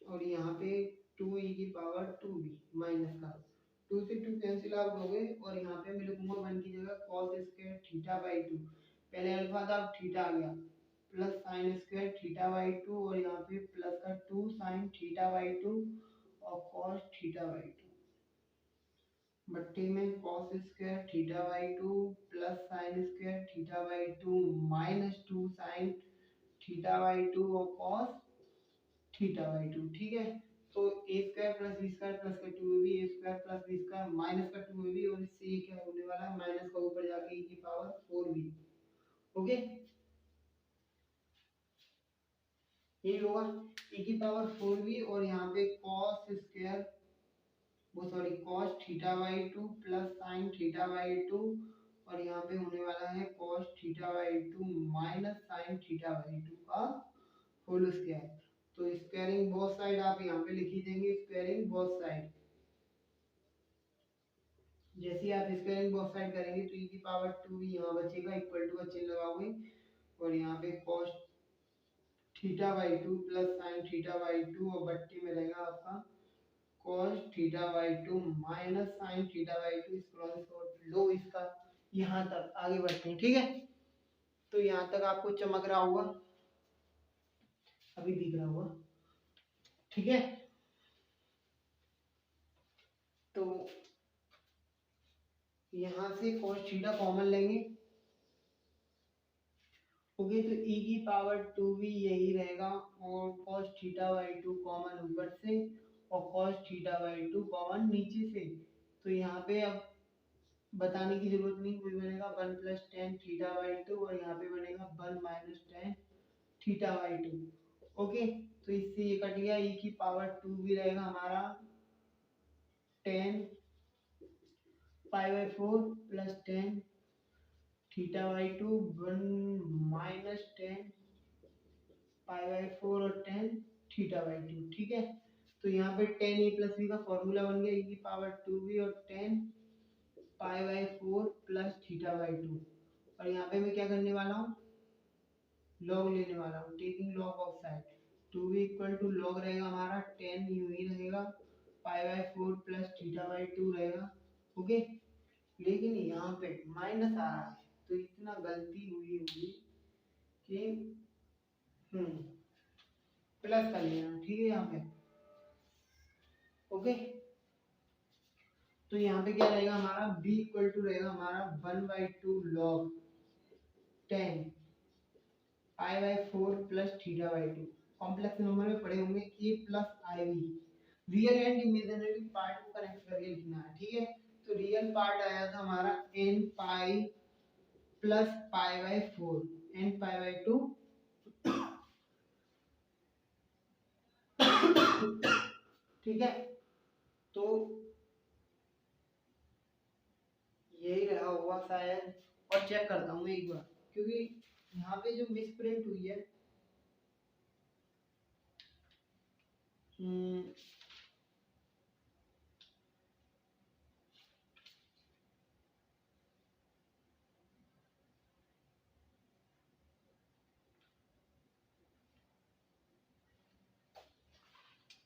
Speaker 1: और यहाँ पे टू e की पावर टू भी माइनस का टू से टू कैंसिल आउट हो गए और यहाँ पे मैं लिखूंगा वन की जगह cos square theta by two, पहले अल्फा था अब थीटा आ गया, plus sine square theta by two और यहाँ पे प्लस का two sine theta by two और कॉस थीटा बाई टू बट्टे में cos square theta by two plus sine square theta by two minus two sine theta by two और cos theta by two. ठीक है, तो A square plus B square plus का two a b, a square plus B square minus का two a b, और इससे ये क्या होने वाला है माइनस का ऊपर जाके e की पावर फोर बी। ओके, ये होगा e की पावर फोर बी और यहाँ पे कॉस स्क्वायर वो sorry cos theta by two plus sine theta by two और यहाँ पे होने वाला है cos theta by two minus sine theta by to का होल स्क्वायर। तो स्क्वायरिंग बोथ साइड आप यहाँ पे लिख ही देंगे, स्क्वायरिंग बोथ साइड। जैसे ही आप स्क्वायरिंग बोथ साइड करेंगे तो e की पावर टू भी यहाँ बचेगा, इक्वल टू का चिन्ह लगाओगे और यहाँ पे cos theta by two plus sine theta by two और बट्टे में रहेगा आपका cos theta by two minus sine theta by two. लो इसका यहाँ तक आगे बढ़ते हैं। ठीक है, तो यहाँ तक आपको चमक रहा होगा, अभी दिख रहा होगा। ठीक है, तो यहाँ से cos थीटा कॉमन लेंगे। ओके, तो e की पावर टू भी यही रहेगा और cos theta by two common ऊपर से और cos theta by two common नीचे से। तो यहाँ पे अब बताने की जरूरत नहीं, कोई बनेगा one plus tan theta by two और यहाँ पे बनेगा one minus tan theta by to. Okay, तो इससे ये कट गया, e की पावर टू भी रहेगा हमारा ten pi by four plus tan theta by to one minus ten pi by four और टेन थीटा बाई टू। ठीक है, तो यहाँ पे टेन ए प्लस बी का फॉर्मूला बन गया, e की पावर टू बी और ten pi by four plus theta by two, और यहाँ पे मैं क्या करने वाला हूँ लॉग लेने वाला हूँ, taking log of side. Two b equal to log रहेगा हमारा टेन यूं ही रहेगा pi by four plus theta by two रहेगा। ओके, लेकिन यहाँ पे माइनस आ रहा है तो इतना गलती हुई होगी कि प्लस कर लेना। ठीक है, यहाँ पे ओके, तो यहाँ पे क्या रहेगा हमारा b इक्वल टू रहेगा हमारा one by two log tan pi by four plus theta by two. Complex number में पढ़े होंगे a plus i v, real and imaginary part को कनेक्ट करके लिखना है, ठीक है। तो रियल पार्ट आया था हमारा n pi plus pi by 4, n pi by 2, ठीक है। तो यही रहा होगा शायद, और चेक करता हूँ एक बार, क्योंकि यहाँ पे जो मिस प्रिंट हुई है,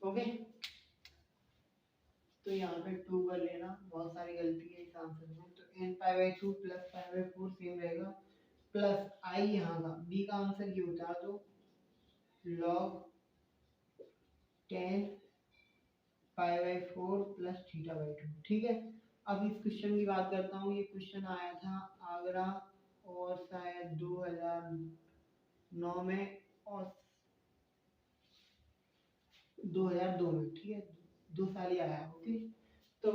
Speaker 1: ओके। तो यहाँ पे 2 कर लेना, बहुत सारी गलती है इस आंसर में। तो n pi by 2 plus pi by 4 same रहेगा, प्लस आई यहाँ का b का आंसर ये होता है, तो log 10 pi by 4 plus theta by 2, ठीक है। अब इस क्वेश्चन की बात करता हूँ। ये क्वेश्चन आया था आगरा और शायद 2009 में और 2002 में, ठीक है, 2 साल ही आया, ओके। तो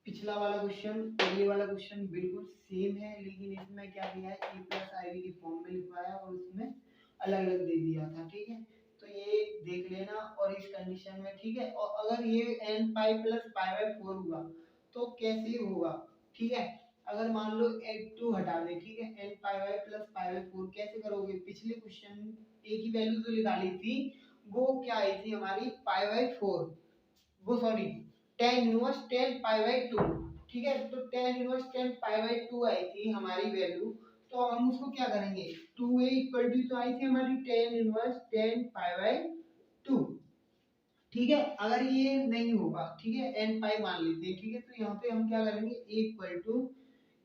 Speaker 1: पिछला वाला क्वेश्चन और ये वाला क्वेश्चन बिल्कुल सेम है, लेकिन इसमें क्या दिया है, ए प्लस आई वी की फॉर्म में लिखवाया और उसमें अलग अलग दे दिया था, ठीक है। तो ये देख लेना, और इस कंडीशन में, ठीक है। और अगर ये n pi plus pi by 4 हुआ तो कैसे होगा, ठीक है। अगर मान लो n2 हटा दे, ठीक है, n pi by plus pi by 4 कैसे करोगे, पिछले क्वेश्चन ए की वैल्यू जो निकाली थी वो क्या आई थी हमारी पाई बाई 4, वो sorry tan inverse 10 pi by 2, ठीक है। तो tan इनवर्स 10 पाई बाई 2 आई थी हमारी वैल्यू, तो हम उसको क्या करेंगे, 2a इक्वल टू तो आई थी हमारी tan इनवर्स 10 पाई बाई 2, ठीक है। अगर ये नहीं होगा, ठीक है, n पाई मान लेते हैं, ठीक है। तो यहाँ पे हम क्या करेंगे, a इक्वल टू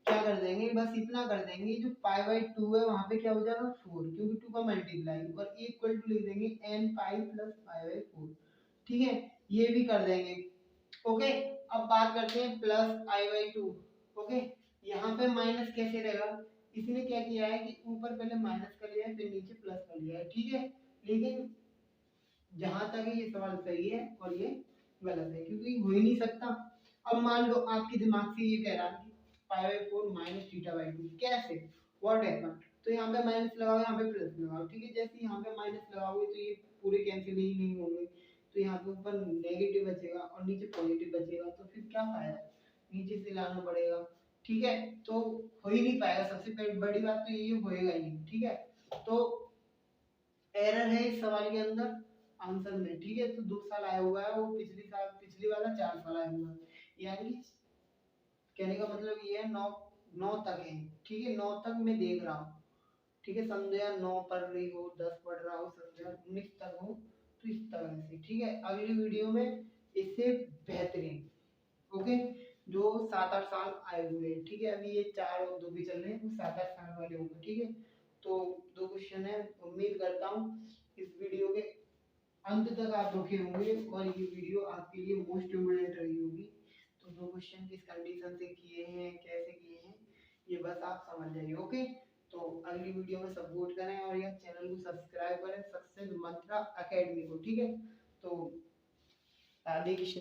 Speaker 1: क्या कर देंगे, बस इतना कर देंगे, जो पाई बाई 2 है वहां पे क्या हो जाएगा 4, क्योंकि 2 का मल्टीप्लाई, और a इक्वल टू लिख देंगे n pi plus pi by 4, ठीक है। ये भी कर देंगे, ओके। अब बात करते हैं प्लस आई बाई 2, ओके। यहाँ पे माइनस कैसे रहेगा, इसने क्या किया है कि ऊपर पहले माइनस कर लिया है फिर नीचे प्लस कर लिया है, ठीक है। लेकिन जहां तक है ये सवाल सही है और ये गलत है, क्योंकि हो ही नहीं सकता। अब मान लो आपके दिमाग से ये कह रहा है कि pi by 4 minus theta by 2 कैसे, व्हाट हैपन, तो यहाँ पे माइनस लगाओ, यहाँ पे प्लस लगाओ, ठीक है। जैसे यहाँ पे माइनस लगाओगे तो ये पूरे कैंसिल ही नहीं होंगे, तो यहाँ पे ऊपर नेगेटिव बचेगा और नीचे पॉजिटिव बचेगा, तो फिर क्या फायदा, नीचे से लाना पड़ेगा, ठीक है। तो हो ही नहीं पाएगा, सबसे बड़ी बात तो ये होएगा ही नहीं, ठीक है। तो एरर है इस सवाल के अंदर आंसर में, ठीक है। तो 2 साल आया हुआ है, वो पिछली साल पिछली वाला 4 साल आया हुआ है, यानी कहने का मतलब ये है 9 तक है, ठीक है। 9 तक मैं देख रहा हूँ, ठीक है। संध्या 9 पढ़ रही हो, 10 पढ़ रहा हो, संध्या 19 तक हो, तो इस तरह से, ठीक है। अगली वीडियो में इससे बेहतरीन, ओके, जो 7-8 साल आए हुए हैं, ठीक है। अभी ये 4 और 2 भी चल रहे हैं, वो 7-8 साल वाले होंगे, ठीक है। तो 2 क्वेश्चन है, उम्मीद करता हूँ इस वीडियो के अंत तक आप रुके होंगे और ये वीडियो आपके लिए मोस्ट इम्पोर्टेंट रही होगी। तो 2 क्वेश्चन किस कंडीशन से किए हैं, कैसे किए हैं, ये बस आप समझ जाइए, ओके। तो अगली वीडियो में सपोर्ट करें और यह चैनल को सब्सक्राइब करें, सक्सेस मंत्रा एकेडमी को, ठीक है। तो राधे कृष्ण।